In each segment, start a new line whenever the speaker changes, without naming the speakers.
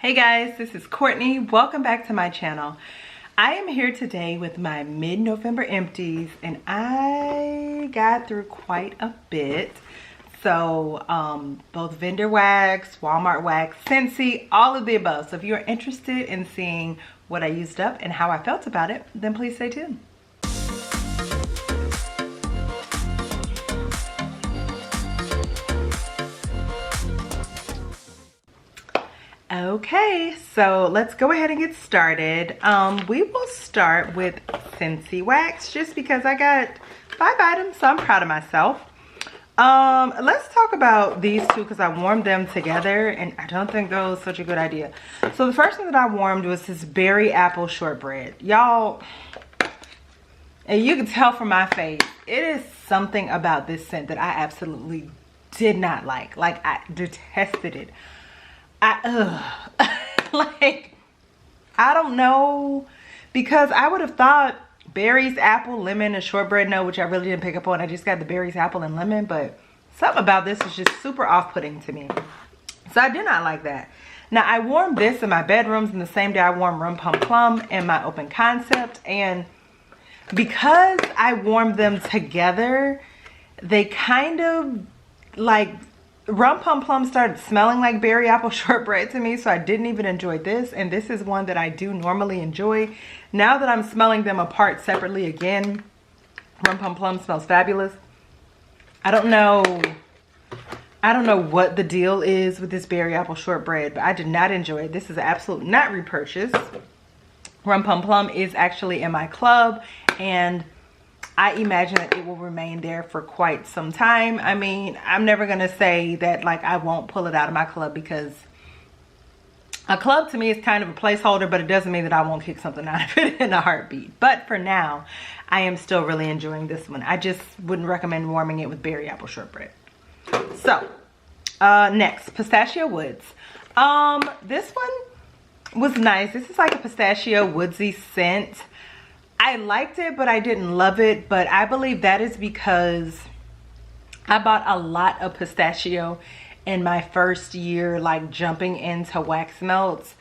Hey guys, this is Courtney. Welcome back to my channel. I am here today with my mid-November empties and I got through quite a bit. So both vendor wax, Walmart wax, Scentsy, all of the above. So if you're interested in seeing what I used up and how I felt about it, then please stay tuned. Okay, so let's go ahead and get started. We will start with Scentsy wax just because I got 5 items, so I'm proud of myself. Let's talk about these two because I warmed them together and I don't think that was such a good idea. So the first one that I warmed was this berry apple shortbread. Y'all, and you can tell from my face, it is something about this scent that I absolutely did not like. Like, I detested it. Like, I don't know, because I would have thought berries, apple, lemon, and shortbread note, which I really didn't pick up on. I just got the berries, apple, and lemon, but something about this is just super off-putting to me. So I did not like that. Now, I warmed this in my bedrooms in the same day I warmed Rum Pum Plum in my open concept, and because I warmed them together, they kind of like... Rum Pum Plum started smelling like berry apple shortbread to me, so I didn't even enjoy this, and this is one that I do normally enjoy. Now that I'm smelling them apart separately again, Rum Pum Plum smells fabulous. I don't know what the deal is with this berry apple shortbread, but I did not enjoy it. This is an absolute not repurchase. Rum Pum Plum is actually in my club, and I imagine that it will remain there for quite some time. I mean, I'm never going to say that like I won't pull it out of my club, because a club to me is kind of a placeholder, but it doesn't mean that I won't kick something out of it in a heartbeat. But for now, I am still really enjoying this one. I just wouldn't recommend warming it with berry apple shortbread. So, next, Pistachio Woods. This one was nice. This is like a pistachio woodsy scent. I liked it, but I didn't love it. But I believe that is because I bought a lot of pistachio in my first year, like jumping into wax melts.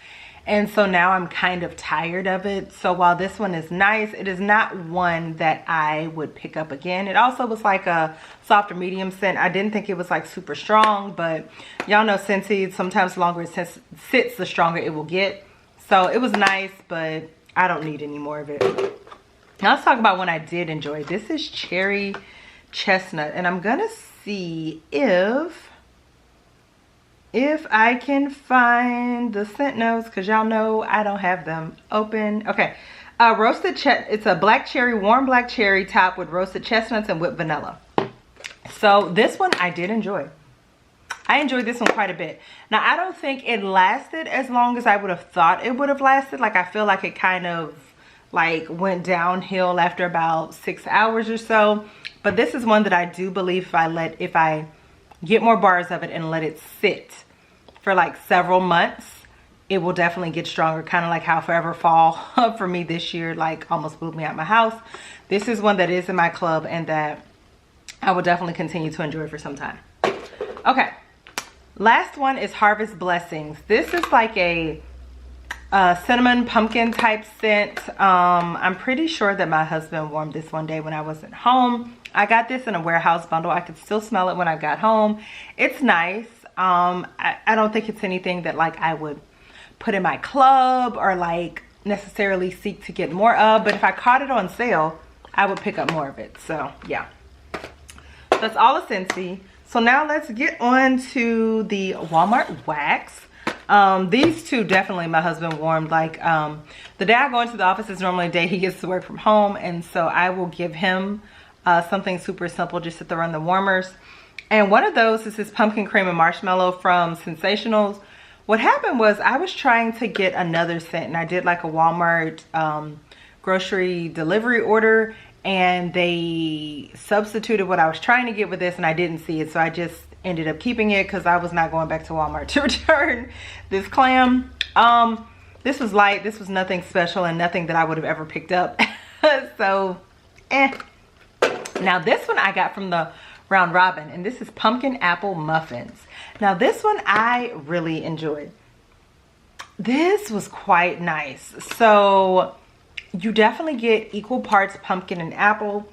And so now I'm kind of tired of it. So while this one is nice, it is not one that I would pick up again. It also was like a softer medium scent. I didn't think it was like super strong, but y'all know Scentsy, sometimes the longer it sits, the stronger it will get. So it was nice, but I don't need any more of it. Now let's talk about one I did enjoy. This is Cherry Chestnut, and I'm gonna see if I can find the scent notes, because y'all know I don't have them open. Okay, it's a black cherry, warm black cherry top with roasted chestnuts and whipped vanilla. So this one I did enjoy. I enjoyed this one quite a bit. Now, I don't think it lasted as long as I would have thought it would have lasted. Like, I feel like it kind of like went downhill after about 6 hours or so. But this is one that I do believe if I get more bars of it and let it sit for like several months, it will definitely get stronger. Kind of like how Forever Fall for me this year like almost blew me out my house. This is one that is in my club and that I will definitely continue to enjoy for some time. Okay, last one is Harvest Blessings. This is like a cinnamon pumpkin type scent. I'm pretty sure that my husband warmed this one day when I wasn't home. I got this in a warehouse bundle. I could still smell it when I got home. It's nice. I don't think it's anything that like I would put in my club or like necessarily seek to get more of, but if I caught it on sale, I would pick up more of it. So yeah, that's all of Scentsy. So now let's get on to the Walmart wax. These two definitely my husband warmed. Like the day I go into the office is normally the day he gets to work from home, and so I will give him something super simple just to throw in the warmers. And one of those is this pumpkin cream and marshmallow from Sensationals. What happened was I was trying to get another scent, and I did like a Walmart grocery delivery order, and they substituted what I was trying to get with this, and I didn't see it, so I just ended up keeping it because I was not going back to Walmart to return this clam. This was light. This was nothing special and nothing that I would have ever picked up. So, Now this one I got from the Round Robin, and this is Pumpkin Apple Muffins. Now this one I really enjoyed. this was quite nice. So you definitely get equal parts pumpkin and apple.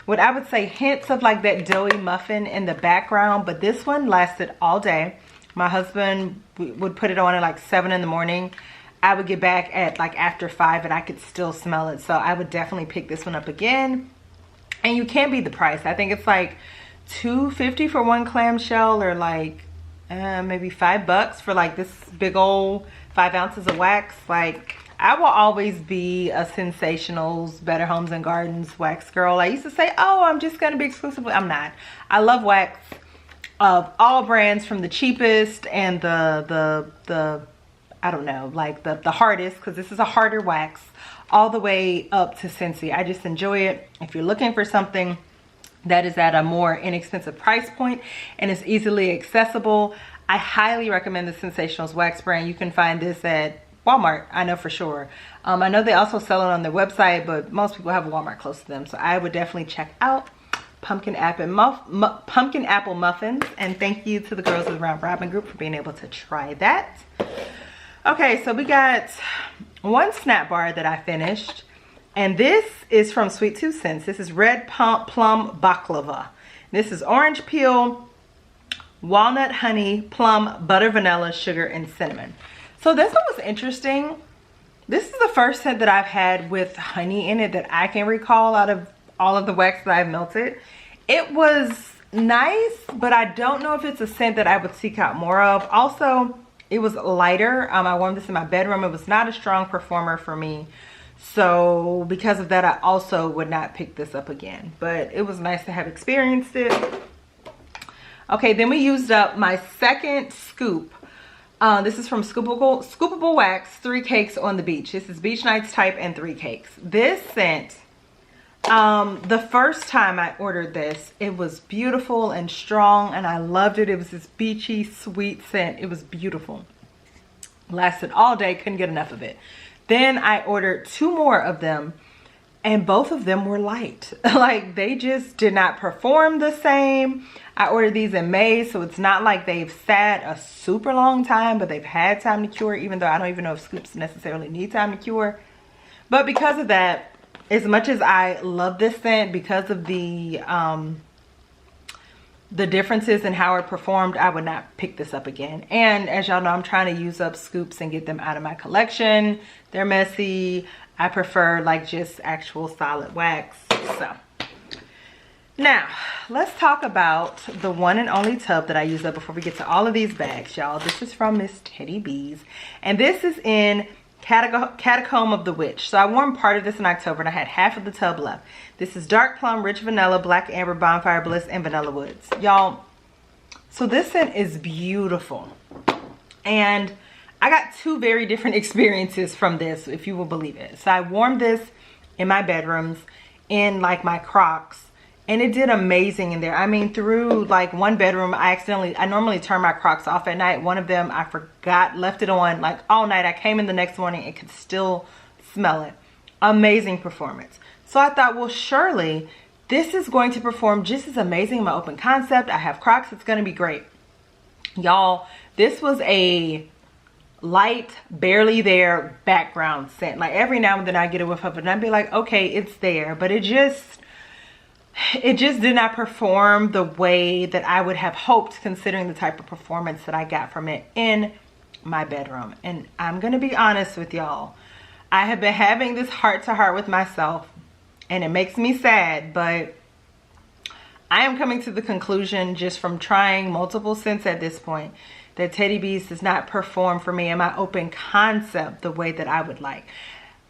What I would say, hints of like that doughy muffin in the background, but this one lasted all day. My husband would put it on at like 7 in the morning. I would get back at like after 5 and I could still smell it. So I would definitely pick this one up again. And you can't beat the price. I think it's like $2.50 for one clamshell, or like maybe $5 for like this big old 5 ounces of wax. Like, I will always be a Sensationals, Better Homes and Gardens wax girl. I used to say, oh, I'm just going to be exclusively. I'm not. I love wax of all brands, from the cheapest and the I don't know, like the hardest, because this is a harder wax, all the way up to Scentsy. I just enjoy it. If you're looking for something that is at a more inexpensive price point and is easily accessible, I highly recommend the Sensationals wax brand. You can find this at Walmart, I know for sure. I know they also sell it on their website, but most people have a Walmart close to them. So I would definitely check out pumpkin apple muffins. And thank you to the girls of the Round Robin group for being able to try that. Okay, so we got one snack bar that I finished. And this is from Sweet Tooth Scents. This is Red Plum Baklava. This is orange peel, walnut, honey, plum, butter, vanilla, sugar, and cinnamon. So this one was interesting. This is the first scent that I've had with honey in it that I can recall out of all of the wax that I've melted. It was nice, but I don't know if it's a scent that I would seek out more of. Also, it was lighter. I warmed this in my bedroom. It was not a strong performer for me. So because of that, I also would not pick this up again. But it was nice to have experienced it. Okay, then we used up my second scoop. This is from Scoopable Wax, 3 Cakes on the Beach. This is Beach Nights Type and 3 Cakes. This scent, the first time I ordered this, it was beautiful and strong, and I loved it. It was this beachy, sweet scent. It was beautiful. Lasted all day, couldn't get enough of it. Then I ordered 2 more of them, and both of them were light. Like, they just did not perform the same. I ordered these in May, so it's not like they've sat a super long time, but they've had time to cure, even though I don't even know if scoops necessarily need time to cure. But because of that, as much as I love this scent, because of the differences in how it performed, I would not pick this up again. And as y'all know, I'm trying to use up scoops and get them out of my collection. They're messy. I prefer like just actual solid wax. So now let's talk about the one and only tub that I use up before we get to all of these bags, y'all. This is from Miss Teddy B's, and this is in Catacomb of the Witch. So I warmed part of this in October and I had half of the tub left. This is dark plum, rich vanilla, black amber, bonfire bliss, and vanilla woods, y'all. So this scent is beautiful, and I got 2 very different experiences from this, if you will believe it. So I warmed this in my bedrooms in like my Crocs, and it did amazing in there. I mean, through like one bedroom, I normally turn my Crocs off at night. One of them, I forgot, left it on like all night. I came in the next morning and could still smell it. Amazing performance. So I thought, well, surely this is going to perform just as amazing in my open concept. I have Crocs, it's gonna be great. Y'all, this was a light, barely there background scent. Like every now and then I get a whiff of it and I'd be like, okay, it's there, but it just did not perform the way that I would have hoped, considering the type of performance that I got from it in my bedroom. And I'm gonna be honest with y'all, I have been having this heart-to-heart with myself, and it makes me sad, but I am coming to the conclusion, just from trying multiple scents at this point, that Teddy B's does not perform for me in my open concept the way that I would like.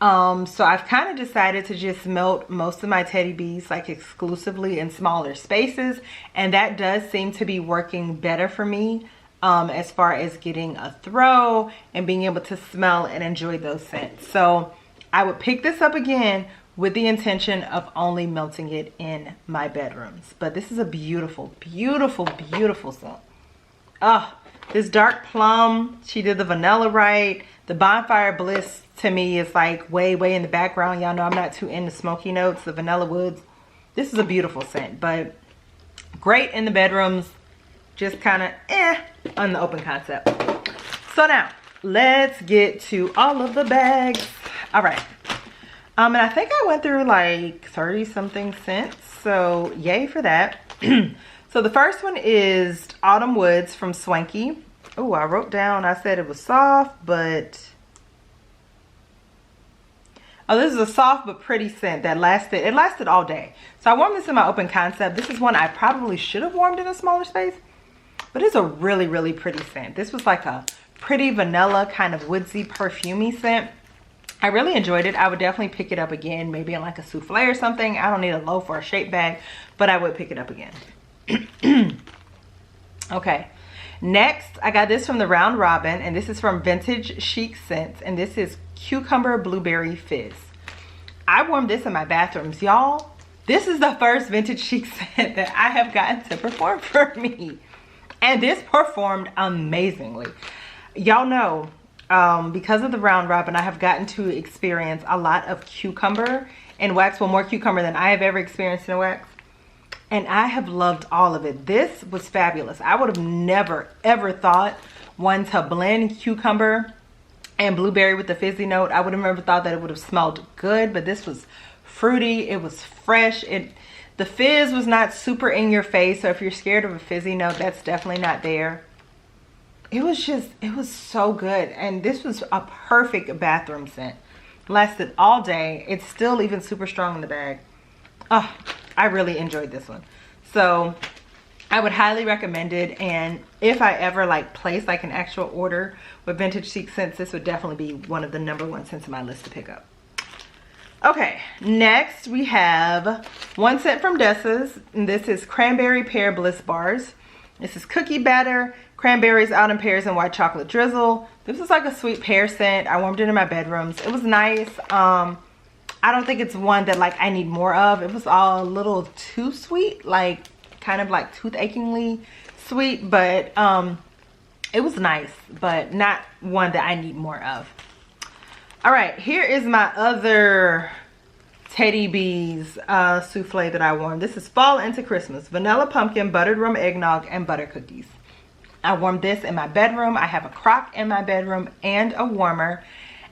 So I've kind of decided to just melt most of my Teddy B's like exclusively in smaller spaces, and that does seem to be working better for me as far as getting a throw and being able to smell and enjoy those scents. So I would pick this up again with the intention of only melting it in my bedrooms. But this is a beautiful, beautiful, beautiful scent. Oh, this dark plum, she did the vanilla right. The bonfire bliss to me is like way in the background. Y'all know I'm not too into smoky notes. The vanilla woods, this is a beautiful scent, but great in the bedrooms, just kind of on the open concept. So now let's get to all of the bags. All right. And I think I went through like 30 something scents, so yay for that. So the first one is Autumn Woods from Swanky. Oh, I wrote down, I said it was soft, but oh, this is a soft but pretty scent that lasted all day. So I warmed this in my open concept. This is one I probably should have warmed in a smaller space, but it's a really, really pretty scent. This was like a pretty vanilla kind of woodsy perfumey scent. I really enjoyed it. I would definitely pick it up again, maybe in like a souffle or something. I don't need a loaf or a shape bag, but I would pick it up again. Okay, next I got this from the Round Robin, and this is from Vintage Chic Scents, and this is Cucumber Blueberry Fizz. I warmed this in my bathrooms, y'all. This is the first Vintage Chic scent that I have gotten to perform for me, and this performed amazingly. Y'all know, because of the Round Robin, I have gotten to experience a lot of cucumber in wax, well, more cucumber than I have ever experienced in wax, and I have loved all of it. This was fabulous. I would have never ever thought one to blend cucumber and blueberry with the fizzy note. I would have never thought that it would have smelled good, but this was fruity, it was fresh, the fizz was not super in your face, so if you're scared of a fizzy note, that's definitely not there. It was so good, and this was a perfect bathroom scent. Lasted all day. It's still even super strong in the bag. Oh, I really enjoyed this one. So I would highly recommend it, and if I ever like place like an actual order with Vintage Chic Scents, this would definitely be one of the #1 scents on my list to pick up. Okay, next we have one scent from Dessa's, and this is Cranberry Pear Bliss Bars. This is cookie batter, cranberries, autumn pears, and white chocolate drizzle. This is like a sweet pear scent. I warmed it in my bedrooms. It was nice. I don't think it's one that like I need more of. It was all a little too sweet, like kind of like tooth-achingly sweet, but it was nice, but not one that I need more of. All right, here is my other Teddy Bees souffle that I warmed. This is Fall into Christmas, vanilla pumpkin, buttered rum eggnog, and butter cookies. I warmed this in my bedroom. I have a crock in my bedroom and a warmer,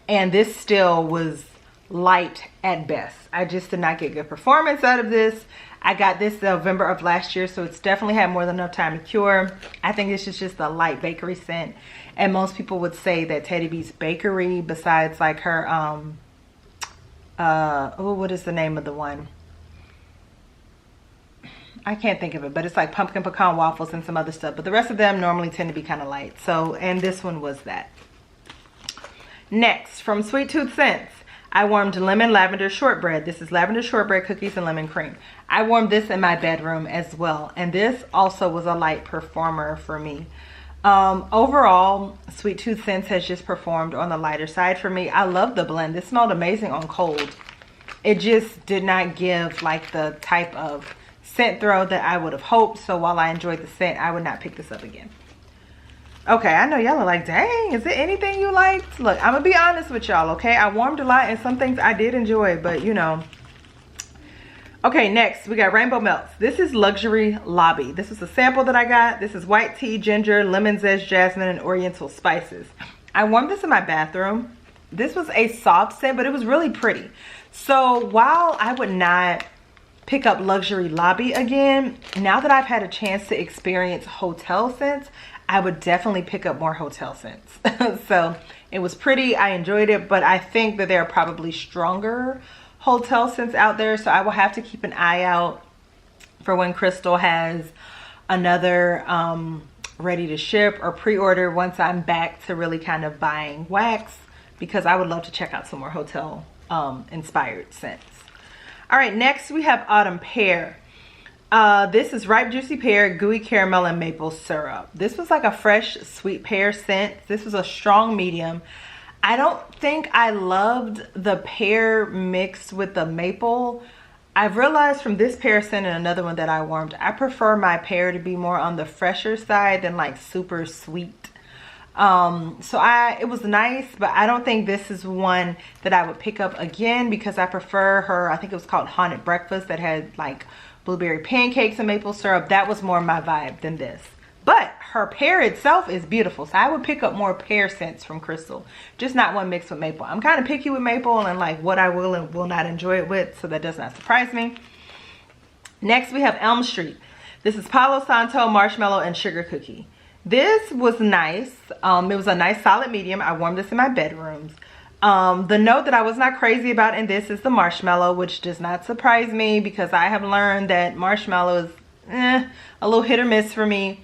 and this still was light at best. I just did not get good performance out of this. I got this November of last year, so it's definitely had more than enough time to cure. I think this is just a light bakery scent, and most people would say that Teddy Bees Bakery, besides like her oh, what is the name of the one? I can't think of it, but it's like pumpkin pecan waffles and some other stuff, but the rest of them normally tend to be kind of light. So, and this one was that. Next, from Sweet Tooth Scents, I warmed lemon lavender shortbread. This is lavender shortbread cookies and lemon cream. I warmed this in my bedroom as well, and this also was a light performer for me. Overall, Sweet Tooth Scents has just performed on the lighter side for me. I love the blend. This smelled amazing on cold. It just did not give like the type of scent throw that I would have hoped. So while I enjoyed the scent, I would not pick this up again. Okay, I know y'all are like, dang, is there anything you liked? Look, I'm gonna be honest with y'all, okay? I warmed a lot and some things I did enjoy, but you know. Okay, next we got Rainbow Melts. This is Luxury Lobby. This is a sample that I got. This is white tea, ginger, lemon zest, jasmine, and oriental spices. I warmed this in my bathroom. This was a soft scent, but it was really pretty. So while I would not pick up Luxury Lobby again, now that I've had a chance to experience hotel scents, I would definitely pick up more hotel scents. So it was pretty, I enjoyed it, but I think that there are probably stronger hotel scents out there, so I will have to keep an eye out for when Crystal has another ready to ship or pre-order once I'm back to really kind of buying wax, because I would love to check out some more hotel inspired scents. All right, next we have Autumn Pear. This is ripe juicy pear, gooey caramel, and maple syrup. This was like a fresh sweet pear scent. This was a strong medium. I don't think I loved the pear mixed with the maple. I've realized from this pear scent and another one that I warmed, I prefer my pear to be more on the fresher side than like super sweet. It was nice, but I don't think this is one that I would pick up again, because I prefer her, I think it was called Haunted Breakfast, that had like blueberry pancakes and maple syrup. That was more my vibe than this. But her pear itself is beautiful. So I would pick up more pear scents from Crystal. Just not one mixed with maple. I'm kind of picky with maple and like what I will and will not enjoy it with. So that does not surprise me. Next we have Elm Street. This is Palo Santo, marshmallow, and sugar cookie. This was nice. It was a nice solid medium. I warmed this in my bedrooms. The note that I was not crazy about in this is the marshmallow, which does not surprise me because I have learned that marshmallow is a little hit or miss for me.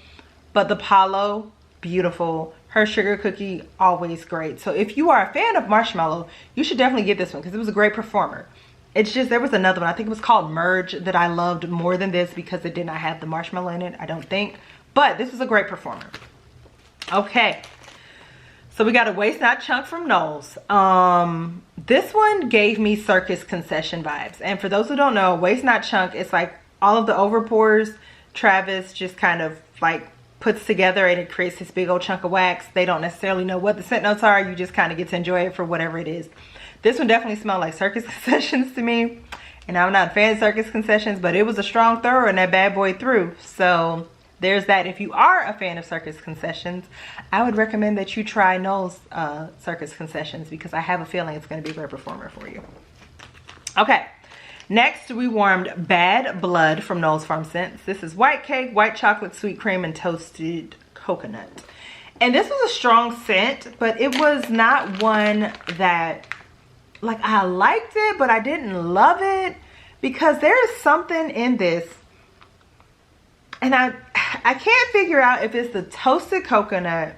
But the Palo, beautiful. Her sugar cookie, always great. So if you are a fan of marshmallow, you should definitely get this one because it was a great performer. It's just, there was another one, I think it was called Merge, that I loved more than this because it did not have the marshmallow in it, I don't think. But this was a great performer. Okay. So we got a Waste Not Chunk from Knowles. This one gave me Circus Concession vibes. And for those who don't know, Waste Not Chunk is like all of the overpours Travis just kind of like puts together and it creates this big old chunk of wax. They don't necessarily know what the scent notes are. You just kind of get to enjoy it for whatever it is. This one definitely smelled like Circus Concessions to me. And I'm not a fan of Circus Concessions, but it was a strong thrower and that bad boy threw. So there's that. If you are a fan of Circus Concessions, I would recommend that you try Knowles Circus Concessions because I have a feeling it's going to be a great performer for you. Okay. Next, we warmed Bad Blood from Knowles Farm Scents. This is white cake, white chocolate, sweet cream, and toasted coconut. And this was a strong scent, but it was not one that, like, I liked it, but I didn't love it because there is something in this. And I can't figure out if it's the toasted coconut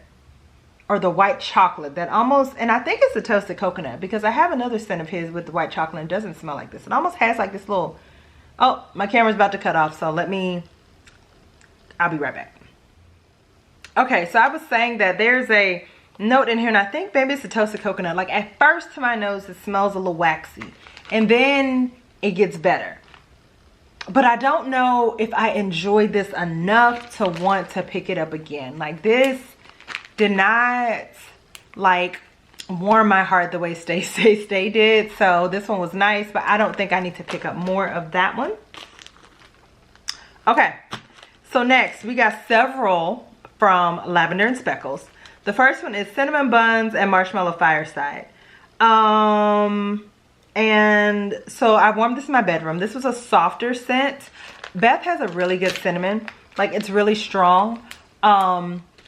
or the white chocolate that almost, and I think it's the toasted coconut because I have another scent of his with the white chocolate and it doesn't smell like this. It almost has like this little, oh, my camera's about to cut off, so I'll be right back. Okay, so I was saying that there's a note in here and I think maybe it's the toasted coconut. Like at first to my nose, it smells a little waxy and then it gets better. But I don't know if I enjoyed this enough to want to pick it up again. Like this did not like warm my heart the way Stay did. So this one was nice, but I don't think I need to pick up more of that one. Okay, so next we got several from Lavender and Speckles. The first one is Cinnamon Buns and Marshmallow Fireside. And so I warmed this in my bedroom. This was a softer scent. Beth has a really good cinnamon. Like it's really strong.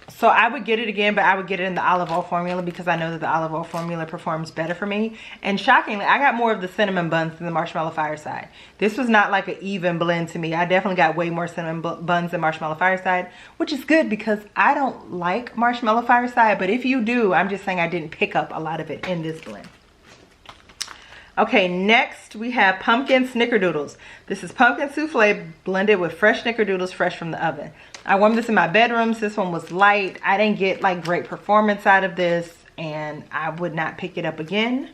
So I would get it again, but I would get it in the olive oil formula because I know that the olive oil formula performs better for me. And shockingly, I got more of the cinnamon buns than the Marshmallow Fireside. This was not like an even blend to me. I definitely got way more cinnamon buns than Marshmallow Fireside, which is good because I don't like Marshmallow Fireside. But if you do, I'm just saying I didn't pick up a lot of it in this blend. Okay, next we have Pumpkin Snickerdoodles. This is pumpkin souffle blended with fresh snickerdoodles fresh from the oven. I warmed this in my bedrooms. This one was light. I didn't get like great performance out of this and I would not pick it up again.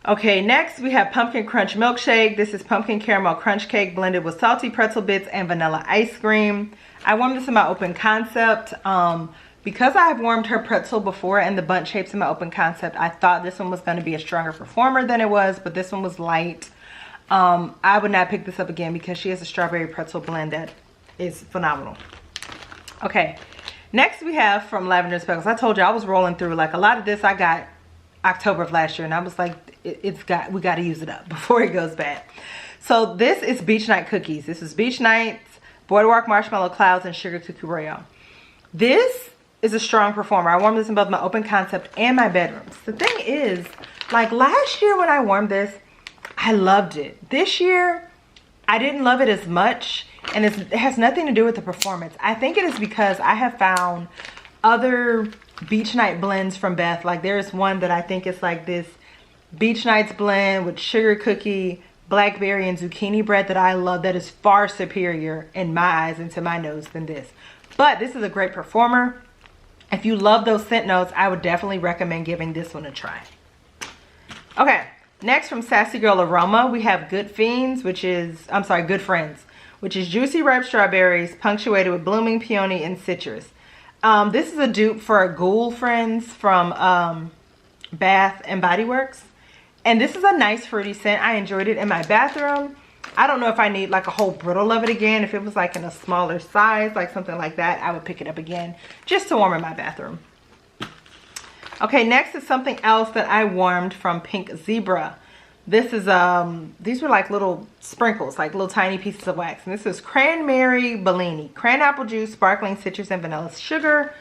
Okay, next we have Pumpkin Crunch Milkshake. This is pumpkin caramel crunch cake blended with salty pretzel bits and vanilla ice cream. I warmed this in my open concept. Because I have warmed her pretzel before and the bundt shapes in my open concept, I thought this one was going to be a stronger performer than it was, but this one was light. I would not pick this up again because she has a strawberry pretzel blend that is phenomenal. Okay, next we have from Lavender and Speckles. I told you I was rolling through like a lot of this I got October of last year and I was like, we got to use it up before it goes bad. So this is Beach Night Cookies. This is Beach Nights, Boardwalk Marshmallow Clouds, and Sugar Cookie Royale. This is a strong performer. I warmed this in both my open concept and my bedrooms. The thing is, like last year when I warmed this, I loved it. This year, I didn't love it as much, and it has nothing to do with the performance. I think it is because I have found other Beach Night blends from Beth. Like there's one that I think is like this Beach Nights blend with sugar cookie, blackberry, and zucchini bread that I love that is far superior in my eyes and to my nose than this. But this is a great performer. If you love those scent notes, I would definitely recommend giving this one a try. Okay, next from Sassy Girl Aroma, we have Good Friends, which is juicy ripe strawberries punctuated with blooming peony and citrus. This is a dupe for Ghoul Friends from Bath and Body Works. And this is a nice fruity scent. I enjoyed it in my bathroom. I don't know if I need like a whole brittle of it again. If it was like in a smaller size, like something like that, I would pick it up again just to warm in my bathroom. Okay, next is something else that I warmed from Pink Zebra. This is, these were like little sprinkles, like little tiny pieces of wax. And this is Cranberry Bellini. Cran apple juice, sparkling citrus, and vanilla sugar.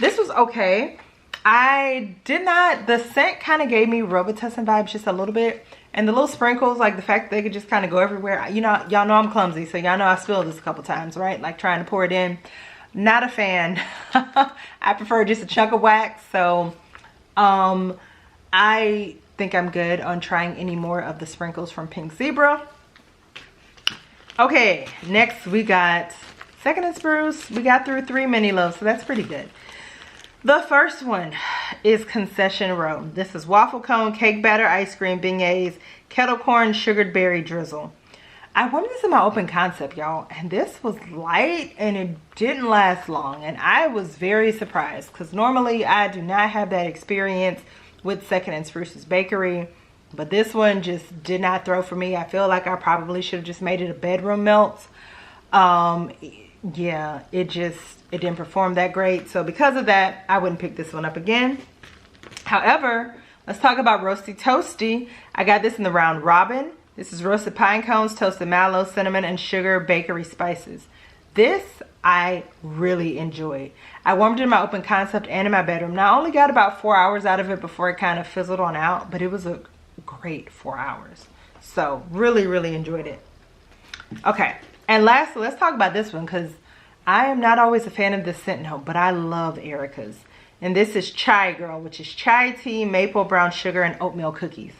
This was okay. I did not, the scent kind of gave me Robitussin vibes just a little bit. And the little sprinkles, like the fact that they could just kind of go everywhere. You know, y'all know I'm clumsy, so y'all know I spilled this a couple times, right? Like trying to pour it in. Not a fan. I prefer just a chunk of wax. So I think I'm good on trying any more of the sprinkles from Pink Zebra. Okay, next we got Second and Spruce. We got through 3 mini loaves, so that's pretty good. The first one is Concession Row. This is waffle cone, cake batter, ice cream, beignets, kettle corn, sugared berry drizzle. I warmed this in my open concept, y'all, and this was light and it didn't last long. And I was very surprised because normally I do not have that experience with Second and Spruce's Bakery. But this one just did not throw for me. I feel like I probably should have just made it a bedroom melt. Yeah, it didn't perform that great. So because of that, I wouldn't pick this one up again. However, let's talk about Roasty Toasty. I got this in the round robin. This is roasted pine cones, toasted mallow, cinnamon, and sugar bakery spices. This I really enjoyed. I warmed it in my open concept and in my bedroom. Now I only got about 4 hours out of it before it kind of fizzled on out, but it was a great 4 hours. So really, really enjoyed it. Okay, and lastly, let's talk about this one because I am not always a fan of the scent note, but I love Erica's. And this is Chai Girl, which is chai tea, maple brown sugar, and oatmeal cookies.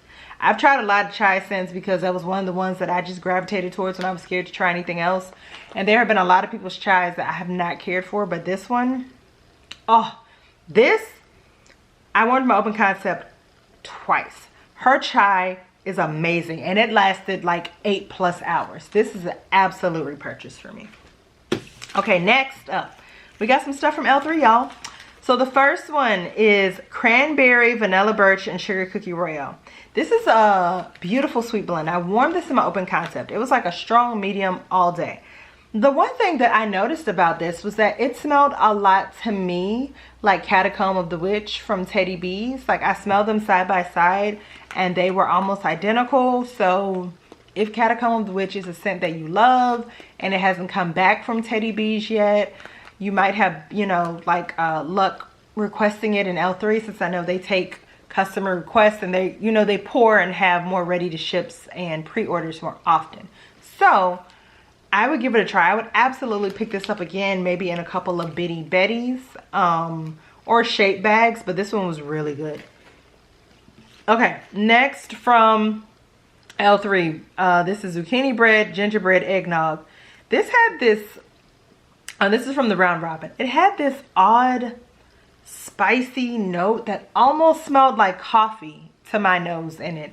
I've tried a lot of chai scents because that was one of the ones that I just gravitated towards when I was scared to try anything else. And there have been a lot of people's chais that I have not cared for, but this one, oh, this, I warmed my open concept twice. Her chai is amazing and it lasted like 8+ hours. This is an absolute repurchase for me. Okay, next up, we got some stuff from L3, y'all. So the first one is Cranberry, Vanilla Birch, and Sugar Cookie Royale. This is a beautiful sweet blend. I warmed this in my open concept. It was like a strong medium all day. The one thing that I noticed about this was that it smelled a lot to me like Catacomb of the Witch from Teddy B's. Like I smelled them side by side and they were almost identical. So if Catacomb of the Witch is a scent that you love and it hasn't come back from Teddy B's yet, you might have, you know, like luck requesting it in L3, since I know they take customer requests and they, you know, they pour and have more ready to ships and pre-orders more often. So I would give it a try. I would absolutely pick this up again, maybe in a couple of Bitty Betties or shape bags, but this one was really good. Okay, next from L3, this is zucchini bread, gingerbread eggnog. This had this, this is from the round robin. It had this odd spicy note that almost smelled like coffee to my nose in it.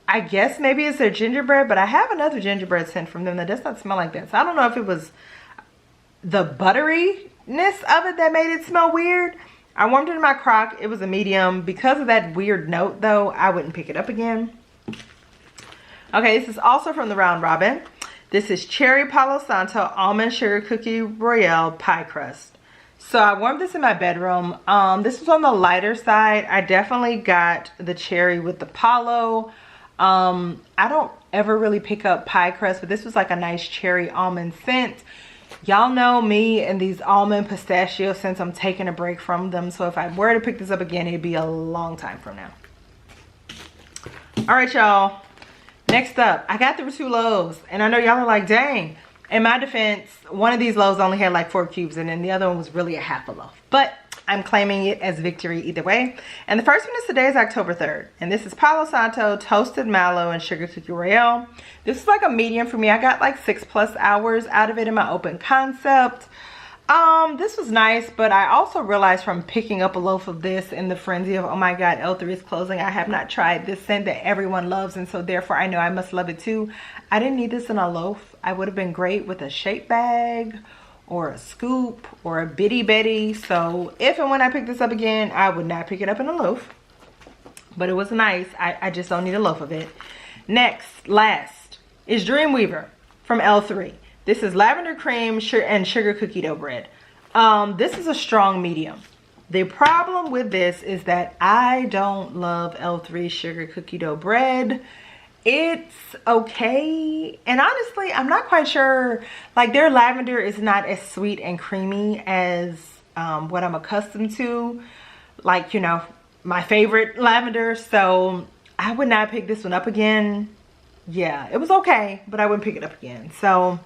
I guess maybe it's their gingerbread, but I have another gingerbread scent from them that does not smell like that. So I don't know if it was the butteriness of it that made it smell weird. I warmed it in my crock. It was a medium. Because of that weird note though, I wouldn't pick it up again. Okay, this is also from the round robin. This is Cherry Palo Santo Almond Sugar Cookie Royale Pie Crust. So I warmed this in my bedroom. This was on the lighter side. I definitely got the cherry with the palo. I don't ever really pick up pie crust, but this was like a nice cherry almond scent. Y'all know me and these almond pistachio scents. I'm taking a break from them. So if I were to pick this up again, it'd be a long time from now. All right, y'all. Next up, I got through 2 loaves, and I know y'all are like, dang. In my defense, one of these loaves only had like 4 cubes, and then the other one was really a half a loaf. But I'm claiming it as victory either way. And the first one is today's October 3rd. And this is Palo Santo, Toasted Mallow, and Sugar Cookie Royale. This is like a medium for me. I got like 6+ hours out of it in my open concept. This was nice, but I also realized from picking up a loaf of this in the frenzy of, oh my God, L3 is closing. I have not tried this scent that everyone loves, and so therefore I know I must love it too. I didn't need this in a loaf. I would have been great with a shape bag or a scoop or a Bitty Betty. So if and when I pick this up again, I would not pick it up in a loaf, but it was nice. I just don't need a loaf of it. Next, last, is Dreamweaver from L3. This is lavender cream and sugar cookie dough bread. This is a strong medium. The problem with this is that I don't love L3 sugar cookie dough bread. It's okay, and honestly I'm not quite sure, like their lavender is not as sweet and creamy as what I'm accustomed to, like, you know, my favorite lavender. So I would not pick this one up again. Yeah, it was okay, but I wouldn't pick it up again. So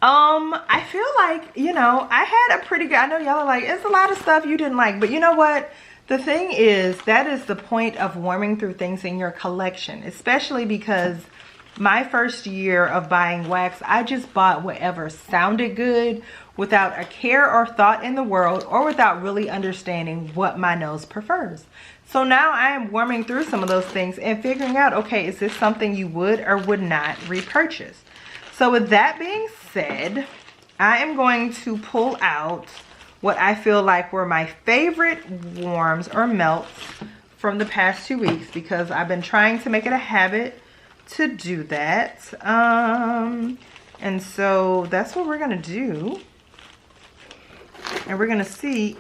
I feel like, you know, I had a pretty good, I know y'all are like, it's a lot of stuff you didn't like, but you know what? The thing is, that is the point of warming through things in your collection, especially because my first year of buying wax, I just bought whatever sounded good without a care or thought in the world, or without really understanding what my nose prefers. So now I am warming through some of those things and figuring out, okay, is this something you would or would not repurchase? So with that being said, I am going to pull out what I feel like were my favorite warms or melts from the past 2 weeks, because I've been trying to make it a habit to do that. And so that's what we're gonna do. And we're gonna see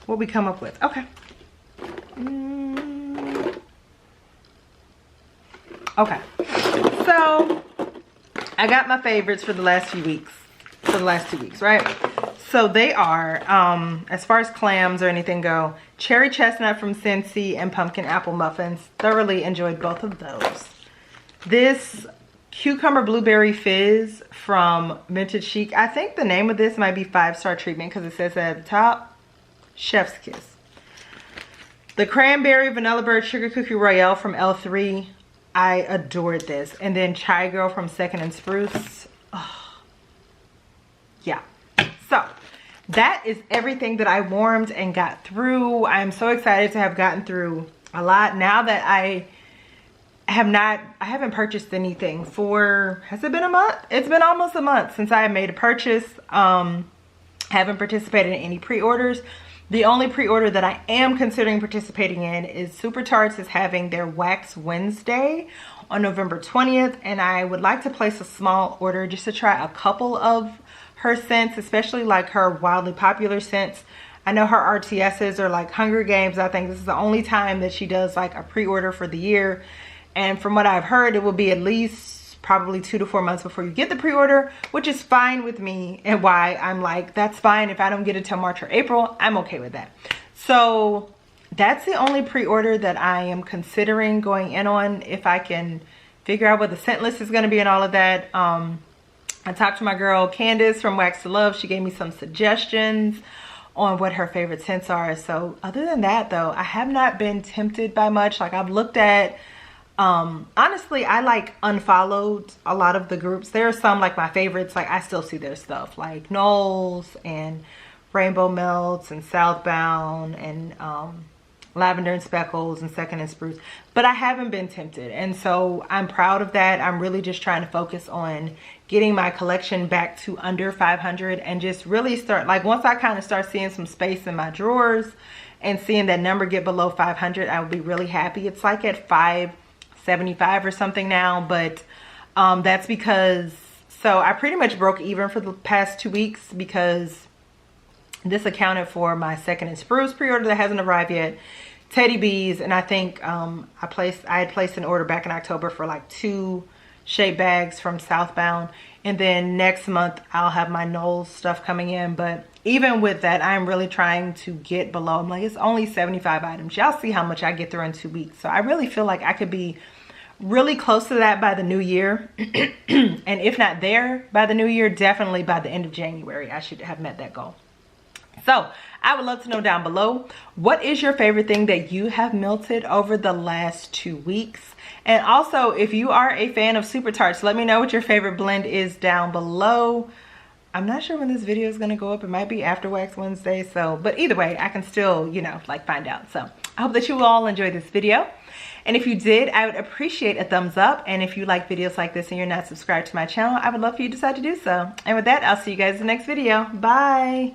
what we come up with. Okay. Okay. So I got my favorites for the last few weeks. For the last 2 weeks, right? So they are, as far as clams or anything go, cherry chestnut from Scentsy and pumpkin apple muffins. Thoroughly enjoyed both of those. This cucumber blueberry fizz from Vintage Chic. I think the name of this might be 5-star treatment because it says that at the top. Chef's kiss. The cranberry vanilla bird sugar cookie royale from L3. I adored this. And then Chai Girl from Second and Spruce. Oh. Yeah, so that is everything that I warmed and got through. I'm so excited to have gotten through a lot. Now that I haven't purchased anything for, has it been a month? It's been almost a month since I have made a purchase. Haven't participated in any pre-orders. The only pre-order that I am considering participating in is Super Tarts is having their Wax Wednesday on November 20th, and I would like to place a small order just to try a couple of her scents, especially like her wildly popular scents. I know her RTSs are like Hunger Games. I think this is the only time that she does like a pre-order for the year. And from what I've heard, it will be at least probably 2 to 4 months before you get the pre-order, which is fine with me, and why I'm like, that's fine. If I don't get it till March or April, I'm okay with that. So that's the only pre-order that I am considering going in on, if I can figure out what the scent list is going to be and all of that. I talked to my girl Candace from Wax to Love. She gave me some suggestions on what her favorite scents are. So other than that though, I have not been tempted by much. Like I've looked at, honestly, I like unfollowed a lot of the groups. There are some like my favorites, like I still see their stuff, like Knowles and Rainbow Melts and Southbound and Lavender and Speckles and Second and Spruce, but I haven't been tempted, and so I'm proud of that. I'm really just trying to focus on getting my collection back to under 500 and just really start, like once I kind of start seeing some space in my drawers and seeing that number get below 500, I will be really happy. It's like at 575 or something now, but that's because, so I pretty much broke even for the past 2 weeks because this accounted for my Second and Spruce pre-order that hasn't arrived yet, Teddy Bees, and I think I had placed an order back in October for like 2 shape bags from Southbound, and then next month I'll have my Knowles stuff coming in. But even with that, I'm really trying to get below, I'm like, it's only 75 items. Y'all see how much I get through in 2 weeks. So I really feel like I could be really close to that by the new year. And if not there by the new year, definitely by the end of January I should have met that goal. So I would love to know down below, what is your favorite thing that you have melted over the last 2 weeks? And also, if you are a fan of Super Tarts, let me know what your favorite blend is down below. I'm not sure when this video is going to go up. It might be after Wax Wednesday. So, but either way, I can still, you know, like find out. So I hope that you all enjoyed this video. And if you did, I would appreciate a thumbs up. And if you like videos like this and you're not subscribed to my channel, I would love for you to decide to do so. And with that, I'll see you guys in the next video. Bye.